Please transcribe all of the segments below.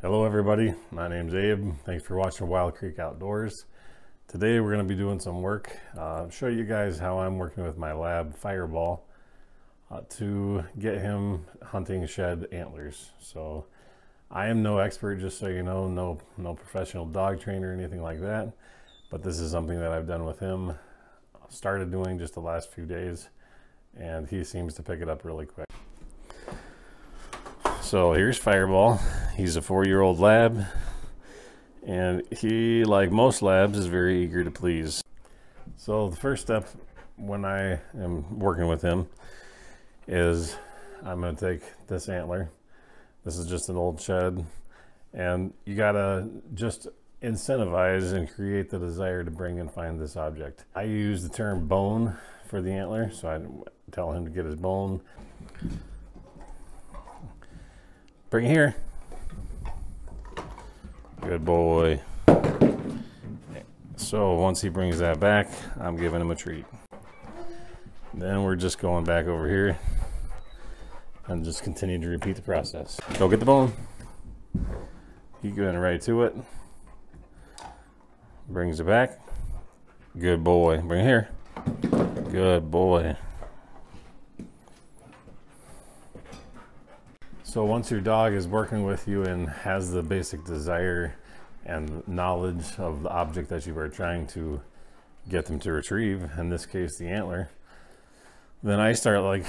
Hello everybody, my name's Abe. Thanks for watching Wild Creek Outdoors. Today we're going to be doing some work. Show you guys how I'm working with my lab Fireball to get him hunting shed antlers. So I am no expert, just so you know, no professional dog trainer or anything like that. But this is something that I've done with him, started doing just the last few days, and he seems to pick it up really quick. So here's Fireball. He's a 4-year-old lab, and he, like most labs, is very eager to please. So the first step when I am working with him is I'm going to take this antler. This is just an old shed, and you gotta just incentivize and create the desire to bring and find this object. I use the term bone for the antler, so I tell him to get his bone. Bring it here. Good boy. So once he brings that back, I'm giving him a treat. Then we're just going back over here and just continue to repeat the process. Go get the bone. He going right to it. Brings it back. Good boy. Bring it here. Good boy. So once your dog is working with you and has the basic desire and knowledge of the object that you are trying to get them to retrieve, in this case the antler, then I start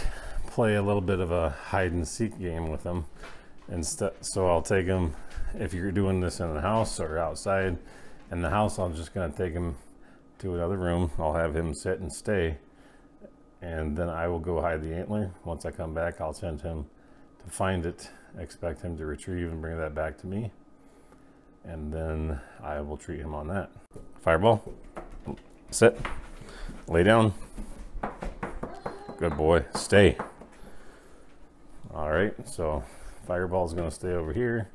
play a little bit of a hide and seek game with them. So I'll take him, if you're doing this in the house or outside, in the house I'm just going to take him to another room. I'll have him sit and stay, and then I will go hide the antler. Once I come back, I'll send him to find it, expect him to retrieve and bring that back to me, and then I will treat him on that. Fireball, sit, lay down. Good boy, stay. All right, so Fireball's gonna stay over here.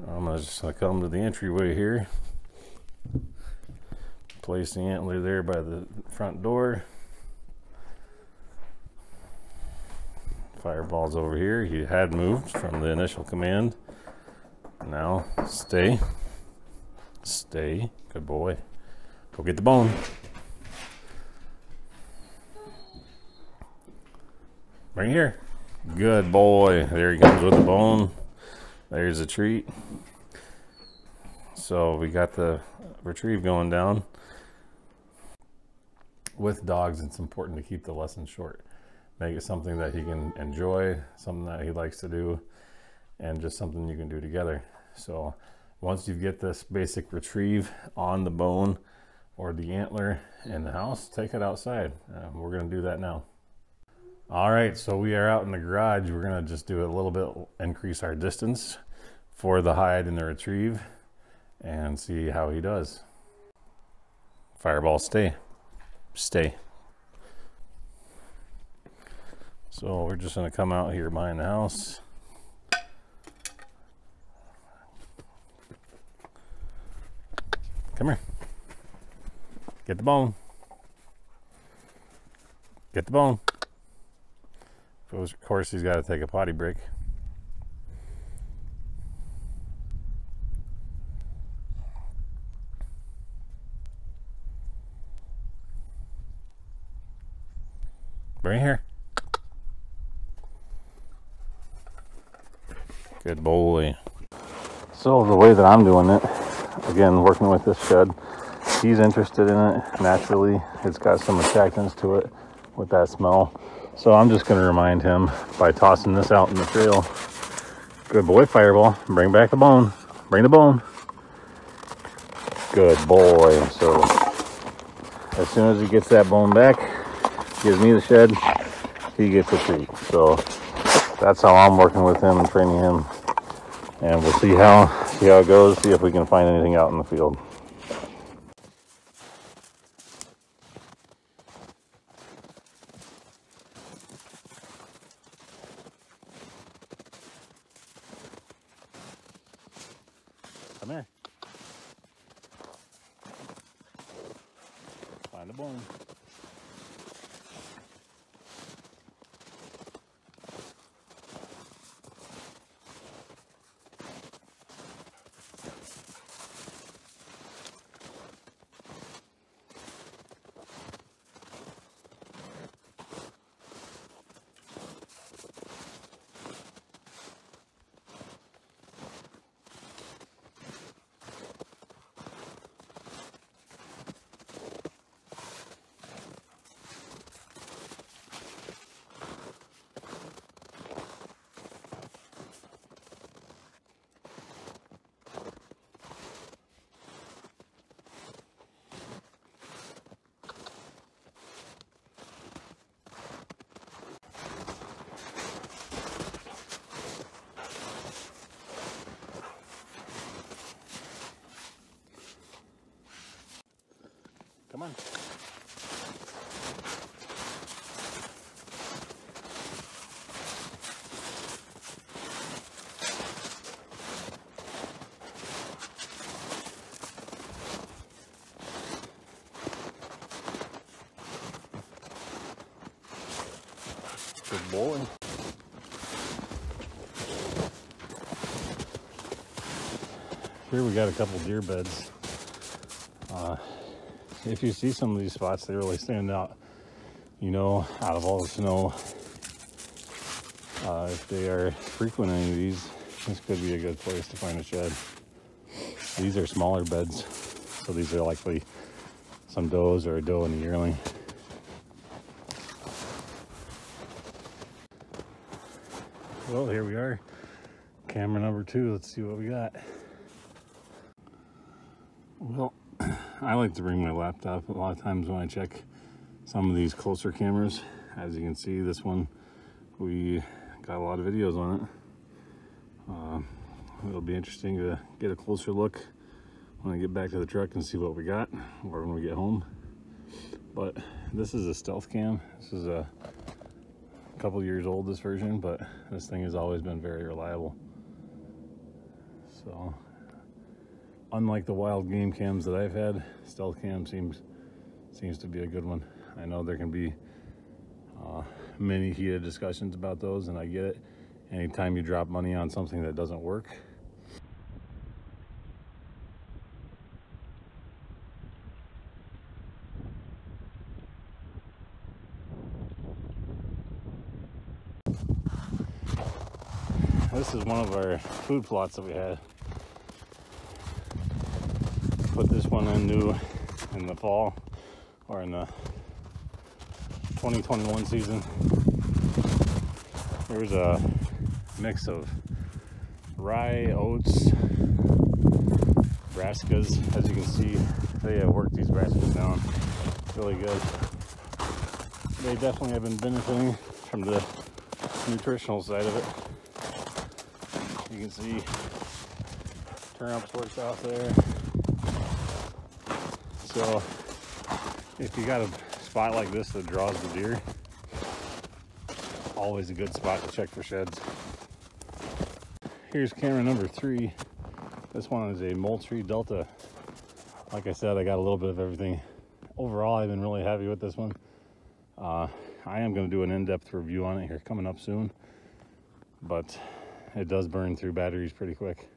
I'm just gonna come to the entryway here, place the antler there by the front door. Fireball's over here. He had moved from the initial command. Now stay, stay. Good boy. Go get the bone. Bring it here. Good boy. There he comes with the bone. There's a treat. So we got the retrieve going down. With dogs, it's important to keep the lesson short. Make it something that he can enjoy, something that he likes to do, and just something you can do together. So once you get this basic retrieve on the bone or the antler in the house, take it outside. We're going to do that now. All right, so we are out in the garage. We're going to just do a little bit, increase our distance for the hide and the retrieve, and see how he does. Fireball, stay. Stay. So we're just going to come out here behind the house. Come here. Get the bone. Get the bone. Of course, he's got to take a potty break. Bring it here. Good boy. So the way that I'm doing it, again, working with this shed, he's interested in it naturally. It's got some attractants to it with that smell. So I'm just going to remind him by tossing this out in the trail. Good boy, Fireball. Bring back the bone. Bring the bone. Good boy. So as soon as he gets that bone back, gives me the shed, he gets a treat. So that's how I'm working with him and training him, and we'll see how it goes, see if we can find anything out in the field. Come here. Find the bone. Come on. Good boy. Here we got a couple deer beds. If you see some of these spots, they really stand out. You know, out of all the snow, if they are frequenting these, this could be a good place to find a shed. These are smaller beds, so these are likely some does or a doe and a yearling. Well, here we are, camera number 2. Let's see what we got. Well, I like to bring my laptop a lot of times when I check some of these closer cameras. As you can see, this one, we got a lot of videos on it. It'll be interesting to get a closer look when I get back to the truck and see what we got, or when we get home. But this is a stealth cam. This is a couple years old, this version, but this thing has always been very reliable. So unlike the wild game cams that I've had, stealth cam seems to be a good one. I know there can be many heated discussions about those, and I get it. Anytime you drop money on something that doesn't work, this is one of our food plots that we had. Put this one in new in the fall, or in the 2021 season. There's a mix of rye, oats, brassicas. As you can see, they have worked these brassicas down really good. They definitely have been benefiting from the nutritional side of it. You can see turnips worked out there. So if you got a spot like this that draws the deer, always a good spot to check for sheds. Here's camera number 3. This one is a Moultrie Delta. Like I said, I got a little bit of everything. Overall, I've been really happy with this one. I am going to do an in-depth review on it here coming up soon, but it does burn through batteries pretty quick.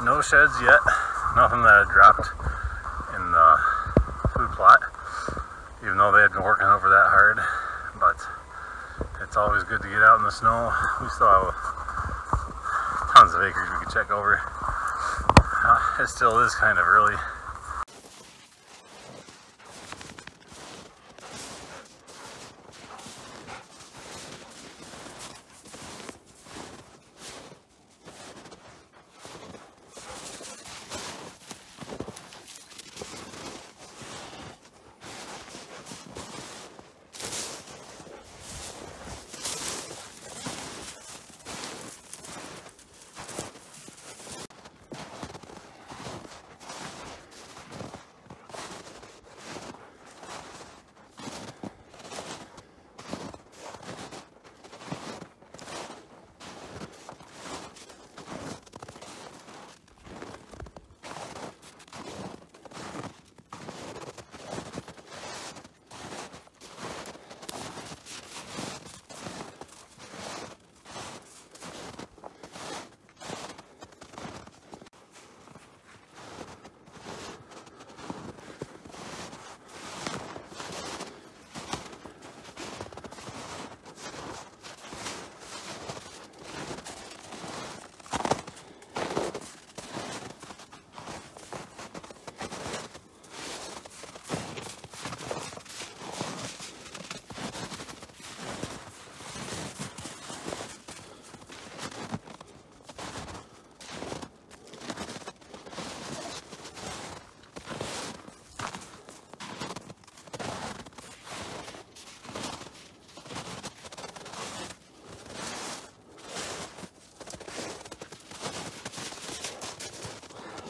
No sheds yet, nothing that had dropped in the food plot, even though they had been working over that hard. But it's always good to get out in the snow. We still have tons of acres we could check over. It still is kind of early.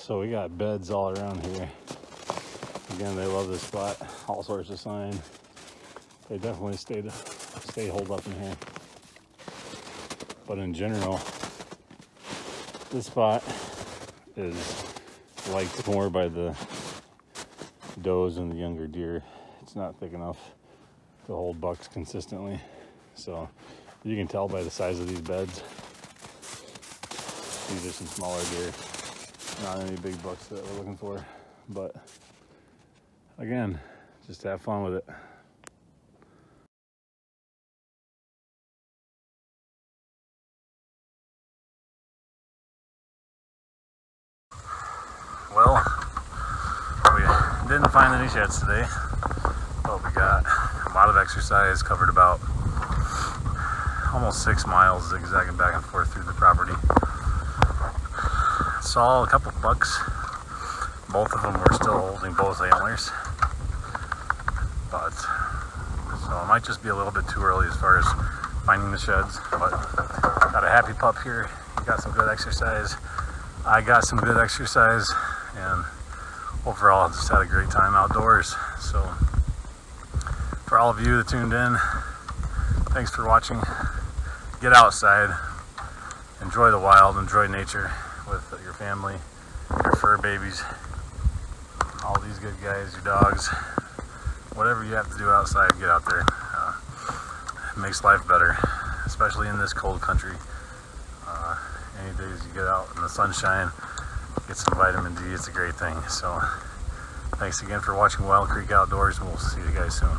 So we got beds all around here. Again, they love this spot. All sorts of sign. They definitely stay holed up in here. But in general, this spot is liked more by the does and the younger deer. It's not thick enough to hold bucks consistently. So you can tell by the size of these beds. These are some smaller deer. Not any big bucks that we're looking for. But again, just have fun with it. Well, we didn't find any sheds today, but we got a lot of exercise, covered about almost 6 miles zigzagging back and forth through the property. Saw a couple bucks. Both of them were still holding both antlers, but so it might just be a little bit too early as far as finding the sheds, but got a happy pup here. He got some good exercise. I got some good exercise, and overall just had a great time outdoors. So for all of you that tuned in, thanks for watching. Get outside, enjoy the wild, enjoy nature with your family, your fur babies, all these good guys, your dogs, whatever you have to do outside, get out there. It makes life better, especially in this cold country. Any days you get out in the sunshine, get some vitamin D, it's a great thing. So thanks again for watching Wild Creek Outdoors, and we'll see you guys soon.